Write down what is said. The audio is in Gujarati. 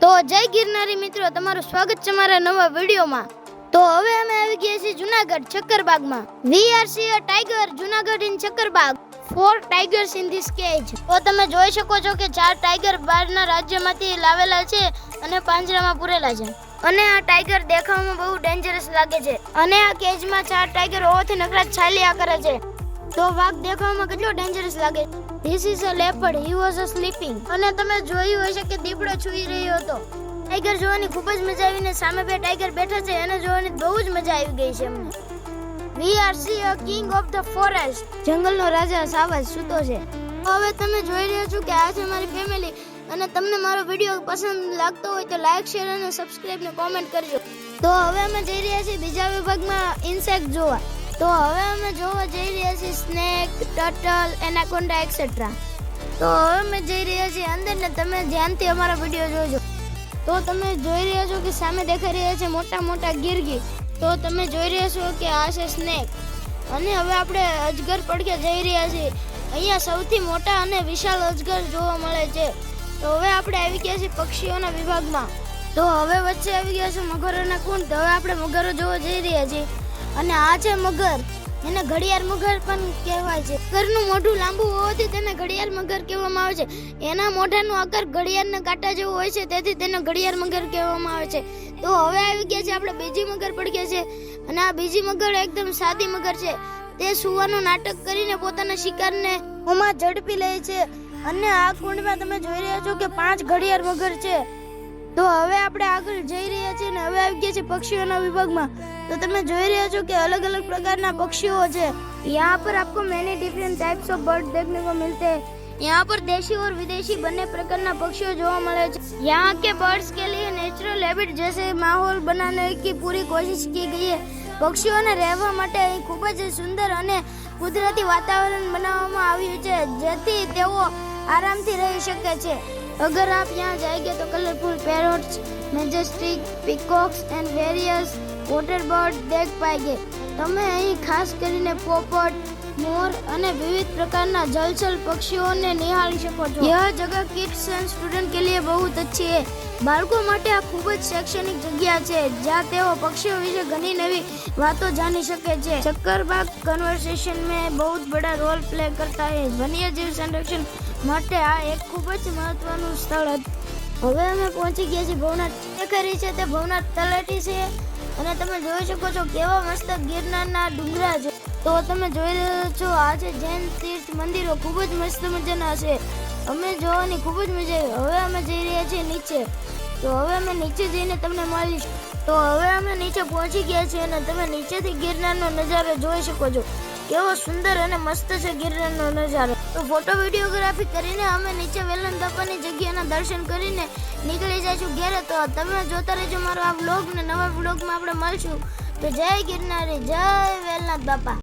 તો જય ગિરનારી મિત્રો, તમારું સ્વાગત છે મારા નવા વિડીયોમાં। તો હવે અમે આવી ગયા છીએ જૂનાગઢ ચક્કરબાગમાં। We are see a tiger Junagadh in Chakkarbag, 4 tigers in this cage. તો તમે જોઈ શકો છો કે 4 ટાઈગર બહારના રાજ્યમાંથી લાવેલા છે અને પાંજરામાં પૂરેલા છે। અને આ ટાઈગર દેખાવામાં બહુ ડેન્જરસ લાગે છે અને આ કેજમાં 4 ટાઈગર હોવાથી નકરા છાલિયા કરે છે। તો વાઘ દેખાવામાં કેટલો ડેન્જરસ લાગે। This is a leopard. He was sleeping. અને તમે જોયું હશે કે દીપડો સૂઈ રહ્યો હતો। ટાઈગર જોવાની ખૂબ જ મજા આવી ને સામે બે ટાઈગર બેઠા છે એને જોવાની બહુ જ મજા આવી ગઈ છે અમને। We are see a king of the forest. જંગલનો રાજા સાવજ સૂતો છે। હવે તમે જોઈ રહ્યા છો કે આ છે મારી ફેમિલી અને તમને મારો વિડિયો પસંદ લાગતો હોય તો લાઈક, શેર અને સબસ્ક્રાઇબ ને કોમેન્ટ કરજો। તો હવે અમે જઈ રહ્યા છીએ બીજા વિભાગમાં ઇન્સેક્ટ જોવા। તો હવે અમે જોવા જઈ રહ્યા છીએ સ્નેક, ટર્ટલ, એનાકોન્ડા એક્સેટ્રા। તો હવે અમે જઈ રહ્યા છીએ અંદર ને તમે ધ્યાનથી અમારો વિડિયો જોજો। તો તમે જોઈ રહ્યા છો કે સામે દેખાઈ રહ્યા છે મોટા મોટા ગીરગી। તો તમે જોઈ રહ્યા છો કે આ છે સ્નેક અને હવે આપણે અજગર પડખે જઈ રહ્યા છીએ। અહીંયા સૌથી મોટા અને વિશાળ અજગર જોવા મળે છે। તો હવે આપણે આવી ગયા છીએ પક્ષીઓના વિભાગમાં। તો હવે વચ્ચે આવી ગયા છે મગરોના કુંડ। તો હવે આપણે મગરો જોવા જઈ રહ્યા છીએ અને આ છે મગર, એને ઘડિયાળ મગર પણ કહેવાય છે। મગરનું મોઢું લાંબુ હોવાથી તેને ઘડિયાળ મગર કહેવામાં આવે છે। એના મોઢાનો આકાર ઘડિયાળના કાંટા જેવો હોય છે તેથી તેને ઘડિયાળ મગર કહેવામાં આવે છે। તો હવે આવી ગયા છે આપણે બીજી મગર પડખે છે અને આ બીજી મગર એકદમ સાદી મગર છે। તે સુવાનું નાટક કરીને પોતાના શિકારને મોંમાં ઝડપી લે છે અને આ કુંડમાં તમે જોઈ રહ્યા છો કે 5 ઘડિયાળ મગર છે। તો હવે આપણે આગળ જઈ રહ્યા છીએ અને હવે આવી ગયા છે પક્ષીઓના વિભાગમાં। तो તમે જોઈ રહ્યા છો કે अलग अलग प्रकारना पक्षियों है। यहाँ पर आपको many different types of bird देखने को मिलते हैं। यहाँ पर देशी और विदेशी बने प्रकारना पक्षियों जोवा मळे छे। यहाँ के बर्ड्स के लिए नेचुरल हैबिट जैसे माहौल बनाने की पूरी कोशिश की गई है। पक्षियों ने રહેવા માટે અહીં ખૂબ જ સુંદર અને કુદરતી વાતાવરણ બનાવવામાં આવ્યું છે જેથી તેઓ આરામથી રહી શકે છે। अगर आप यहाँ जाएंगे तो colourful parrots, Majestic, peacocks and various water bird देख पाएंगे। તમે અહીં ખાસ કરીને પોપટ, મોર અને વિવિધ પ્રકારના જલચર પક્ષીઓને નિહાળી શકો છો। यह जगह किड्स एंड स्टूडेंट के लिए बहुत अच्छी है। બાળકો માટે આ ખૂબ જ શૈક્ષણિક જગ્યા છે જ્યાં તેઓ પક્ષીઓ વિશે ઘણી નવી વાતો જાણી શકે છે। ચક્કરબાગ કન્વર્સેશન में बहुत बड़ा रोल प्ले करता है। વન્યજીવ સંરક્ષણ માટે આ એક ખૂબ જ મહત્વનું સ્થળ હતું। હવે અમે પહોંચી ગયા છીએ ભવનાથ। દેખાઈ છે તે ભવનાથ તળેટી છે અને તમે જોઈ શકો છો કેવા મસ્ત ગિરનારના ડુંગરા છે। તો તમે જોઈ રહ્યા છો આ છે જૈન તીર્થ મંદિરો, ખૂબ જ મસ્ત મજાના છે। અમે જોવાની ખૂબ જ મજા આવી। હવે અમે જઈ રહ્યા છીએ નીચે। તો હવે અમે નીચે જઈને તમને મળીશું। તો હવે અમે નીચે પહોંચી ગયા છીએ અને તમે નીચેથી ગિરનારનો નજારો જોઈ શકો છો કેવો સુંદર અને મસ્ત છે ગિરનારનો નજારો। તો ફોટો વિડીયોગ્રાફી કરીને અમે નીચે વેલણ બાપાની જગ્યાના દર્શન કરીને નીકળી જઈશું ઘેરે। તો તમે જોતા રહેજો મારો આ વ્લોગ ને નવા વ્લોગમાં આપણે મળશું। તો જય ગિરનારી, જય વેલનાથ બાપા।